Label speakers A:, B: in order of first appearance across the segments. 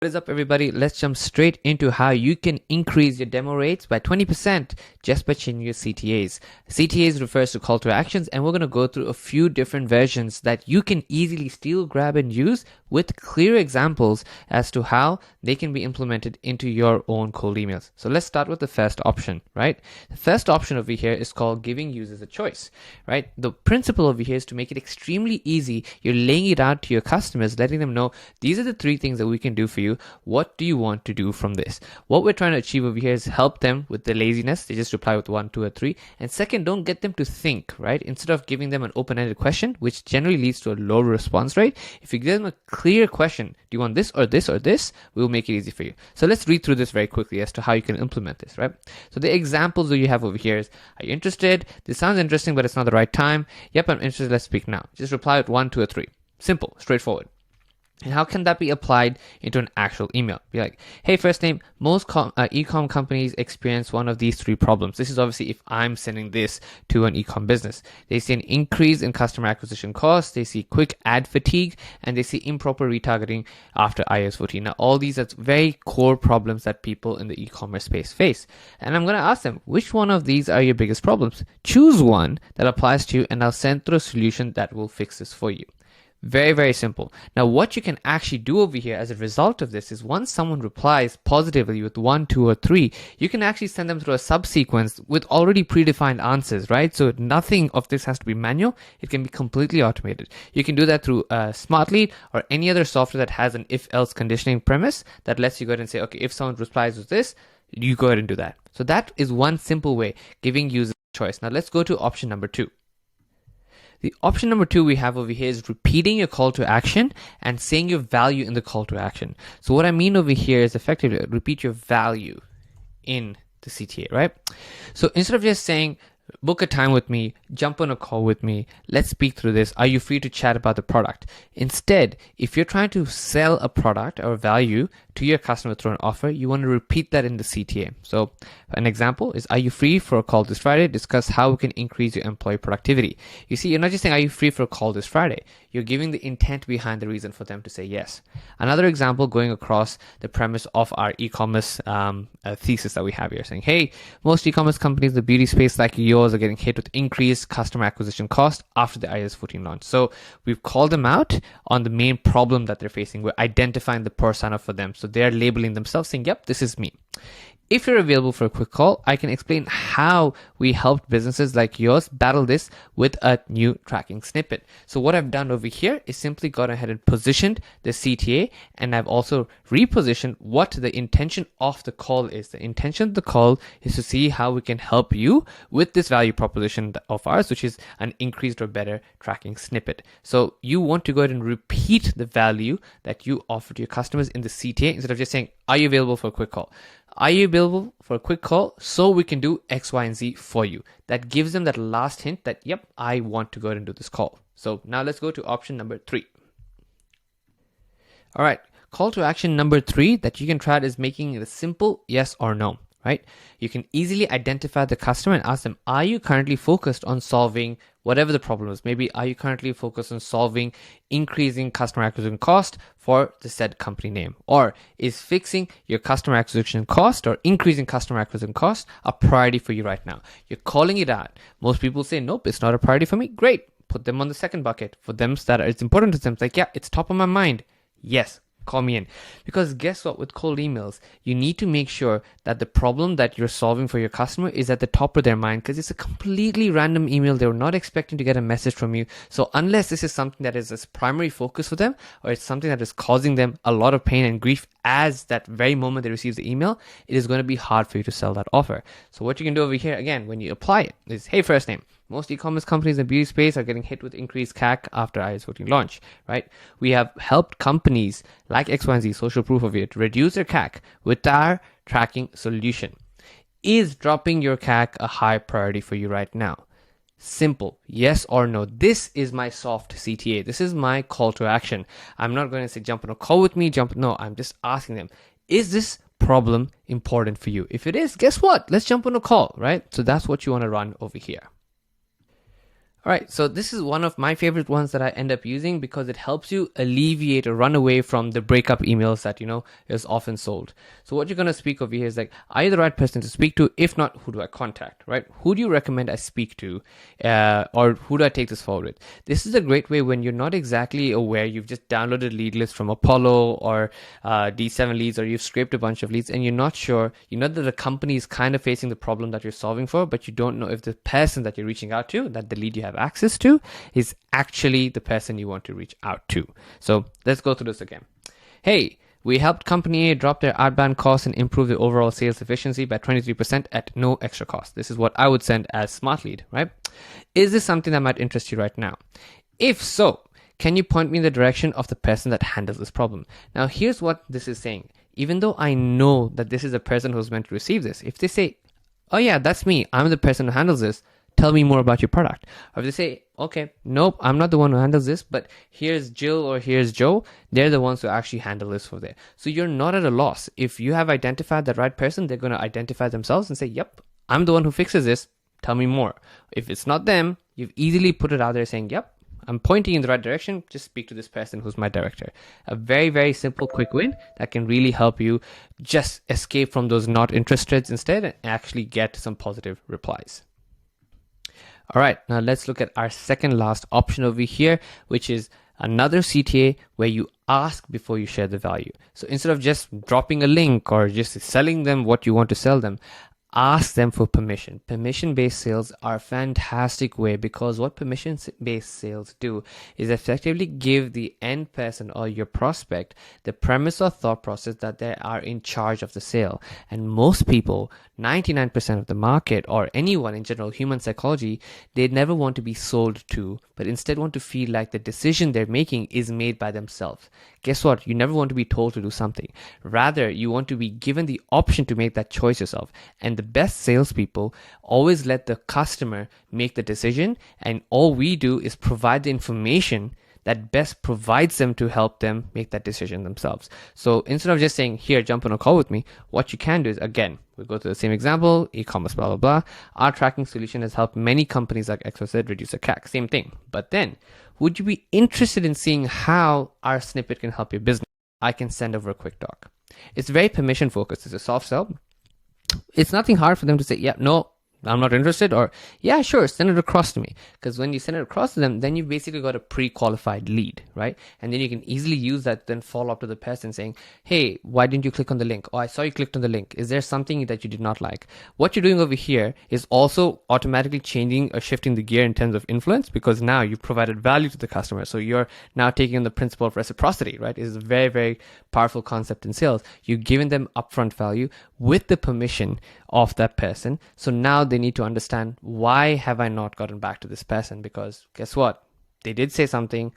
A: What is up, everybody? Let's jump straight into how you can increase your demo rates by 20% just by changing your CTAs. CTAs refers to call to actions, and we're going to go through a few different versions that you can easily steal, grab, and use with clear examples as to how they can be implemented into your own cold emails. So let's start with the first option, right? The first option over here is called giving users a choice, right? The principle over here is to make it extremely easy. You're laying it out to your customers, letting them know these are the three things that we can do for you. What do you want to do from this? What we're trying to achieve over here is help them with the laziness. They just reply with 1, 2, or 3. And second, don't get them to think, right? Instead of giving them an open-ended question, which generally leads to a low response rate, if you give them a clear question, do you want this or this or this? We'll make it easy for you. So let's read through this very quickly as to how you can implement this, right? So the examples that you have over here is, are you interested? This sounds interesting, but it's not the right time. Yep, I'm interested. Let's speak now. Just reply with 1, 2, or 3. Simple, straightforward. And how can that be applied into an actual email? Be like, hey, first name, most e-com companies experience one of these 3 problems. This is obviously if I'm sending this to an e-com business. They see an increase in customer acquisition costs, they see quick ad fatigue, and they see improper retargeting after iOS 14. Now, all these are very core problems that people in the e-commerce space face. And I'm going to ask them, which one of these are your biggest problems? Choose one that applies to you, and I'll send through a solution that will fix this for you. Very, very simple. Now, what you can actually do over here as a result of this is once someone replies positively with 1, 2, or 3, you can actually send them through a subsequence with already predefined answers, right? So nothing of this has to be manual. It can be completely automated. You can do that through Smartlead or any other software that has an if-else conditioning premise that lets you go ahead and say, okay, if someone replies with this, you go ahead and do that. So that is one simple way, giving users a choice. Now, let's go to option number 2. The option number 2 we have over here is repeating your call to action and saying your value in the call to action. So what I mean over here is effectively repeat your value in the CTA, right? So instead of just saying, book a time with me, jump on a call with me, let's speak through this, are you free to chat about the product? Instead, if you're trying to sell a product or value to your customer through an offer, you want to repeat that in the CTA. So an example is, are you free for a call this Friday? Discuss how we can increase your employee productivity. You see, you're not just saying, are you free for a call this Friday? You're giving the intent behind the reason for them to say yes. Another example going across the premise of our e-commerce thesis that we have here, saying, hey, most e-commerce companies in the beauty space like yours are getting hit with increased customer acquisition cost after the iOS 14 launch. So we've called them out on the main problem that they're facing. We're identifying the persona for them. So they're labeling themselves saying, yep, this is me. If you're available for a quick call, I can explain how we helped businesses like yours battle this with a new tracking snippet. So what I've done over here is simply gone ahead and positioned the CTA, and I've also repositioned what the intention of the call is. The intention of the call is to see how we can help you with this value proposition of ours, which is an increased or better tracking snippet. So you want to go ahead and repeat the value that you offer to your customers in the CTA instead of just saying, are you available for a quick call? Are you available for a quick call so we can do X, Y, and Z for you? That gives them that last hint that, yep, I want to go ahead and do this call. So now let's go to option number 3. All right, call to action number 3 that you can try is making it a simple yes or no, right? You can easily identify the customer and ask them, are you currently focused on solving whatever the problem is? Maybe are you currently focused on solving increasing customer acquisition cost for the said company name? Or is fixing your customer acquisition cost or increasing customer acquisition cost a priority for you right now? You're calling it out. Most people say, nope, it's not a priority for me. Great. Put them on the second bucket. For them that it's important to them, it's like, yeah, it's top of my mind. Yes, call me in. Because guess what? With cold emails, you need to make sure that the problem that you're solving for your customer is at the top of their mind, because it's a completely random email. They were not expecting to get a message from you. So unless this is something that is a primary focus for them, or it's something that is causing them a lot of pain and grief as that very moment they receive the email, it is going to be hard for you to sell that offer. So what you can do over here, again, when you apply it is, hey, first name. Most e-commerce companies in the beauty space are getting hit with increased CAC after iOS 14 launch, right? We have helped companies like X, Y, and Z, social proof of it, reduce their CAC with our tracking solution. Is dropping your CAC a high priority for you right now? Simple, yes or no. This is my soft CTA. This is my call to action. I'm not going to say jump on a call with me, no, I'm just asking them, is this problem important for you? If it is, guess what? Let's jump on a call, right? So that's what you want to run over here. All right, so this is one of my favorite ones that I end up using because it helps you alleviate or run away from the breakup emails that is often sold. So what you're going to speak over here is like, are you the right person to speak to? If not, who do I contact, right? Who do you recommend I speak to, or who do I take this forward with? This is a great way when you're not exactly aware. You've just downloaded lead list from Apollo or D7 leads, or you've scraped a bunch of leads and you're not sure. You know that the company is kind of facing the problem that you're solving for, but you don't know if the person that you're reaching out to, that the lead you have access to, is actually the person you want to reach out to. So let's go through this again. Hey, we helped company A drop their outbound costs and improve the overall sales efficiency by 23% at no extra cost. This is what I would send as smart lead, right? Is this something that might interest you right now? If so, can you point me in the direction of the person that handles this problem? Now, here's what this is saying. Even though I know that this is a person who's meant to receive this, if they say, oh yeah, that's me, I'm the person who handles this, tell me more about your product. Or if they say, okay, nope, I'm not the one who handles this, but here's Jill or here's Joe, they're the ones who actually handle this for there. So you're not at a loss. If you have identified the right person, they're going to identify themselves and say, yep, I'm the one who fixes this, tell me more. If it's not them, you've easily put it out there saying, yep, I'm pointing in the right direction, just speak to this person who's my director. A very, very simple, quick win that can really help you just escape from those not interested instead and actually get some positive replies. All right, now let's look at our second last option over here, which is another CTA where you ask before you share the value. So instead of just dropping a link or just selling them what you want to sell them, ask them for permission. Permission-based sales are a fantastic way, because what permission-based sales do is effectively give the end person or your prospect the premise or thought process that they are in charge of the sale. And most people, 99% of the market, or anyone in general, human psychology, they never want to be sold to, but instead want to feel like the decision they're making is made by themselves. Guess what? You never want to be told to do something. Rather, you want to be given the option to make that choice yourself. And the best salespeople always let the customer make the decision, and all we do is provide the information that best provides them to help them make that decision themselves. So instead of just saying, here, jump on a call with me, what you can do is, again, we'll go to the same example, e-commerce, blah, blah, blah. Our tracking solution has helped many companies like XYZ reduce their CAC. Same thing. But then, would you be interested in seeing how our snippet can help your business? I can send over a quick doc. It's very permission focused. It's a soft sell. It's nothing hard for them to say, yeah, no, I'm not interested, or yeah, sure, send it across to me. Because when you send it across to them, then you basically got a pre-qualified lead, right? And then you can easily use that, then follow up to the person saying, hey, why didn't you click on the link? Oh, I saw you clicked on the link. Is there something that you did not like? What you're doing over here is also automatically changing or shifting the gear in terms of influence, because now you've provided value to the customer. So you're now taking on the principle of reciprocity, right? It's a very, very powerful concept in sales. You've given them upfront value with the permission of that person. So now they need to understand, why have I not gotten back to this person? Because guess what? They did say something.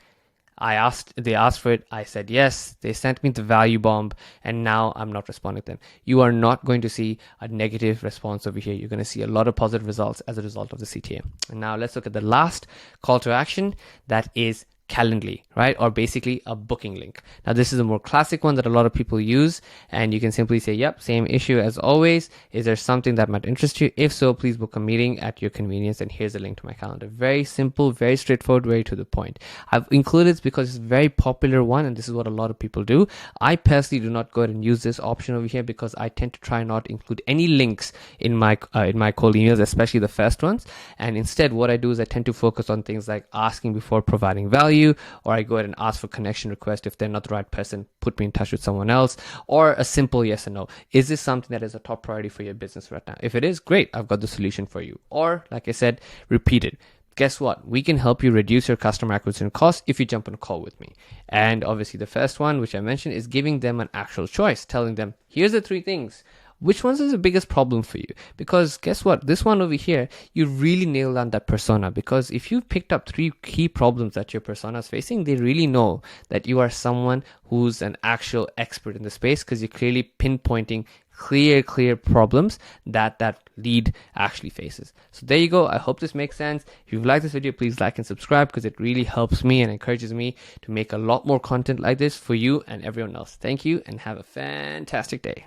A: They asked for it. I said yes. They sent me the value bomb, and now I'm not responding to them. You are not going to see a negative response over here. You're going to see a lot of positive results as a result of the CTA. And now let's look at the last call to action, that is Calendly, right? Or basically a booking link. Now this is a more classic one that a lot of people use, and you can simply say, yep, same issue as always. Is there something that might interest you? If so, please book a meeting at your convenience, and here's a link to my calendar. Very simple, very straightforward, very to the point. I've included this because it's a very popular one, and this is what a lot of people do. I personally do not go ahead and use this option over here because I tend to try not include any links in my cold emails, especially the first ones. And instead, what I do is I tend to focus on things like asking before providing value, or I go ahead and ask for connection request. If they're not the right person, put me in touch with someone else, or a simple yes or no. Is this something that is a top priority for your business right now? If it is, great, I've got the solution for you. Or like I said, repeat it. Guess what? We can help you reduce your customer acquisition costs if you jump on a call with me. And obviously the first one, which I mentioned, is giving them an actual choice, telling them, here's the 3 things. Which ones is the biggest problem for you? Because guess what? This one over here, you really nail down that persona, because if you've picked up 3 key problems that your persona is facing, they really know that you are someone who's an actual expert in the space, because you're clearly pinpointing clear problems that lead actually faces. So there you go. I hope this makes sense. If you've liked this video, please like and subscribe, because it really helps me and encourages me to make a lot more content like this for you and everyone else. Thank you, and have a fantastic day.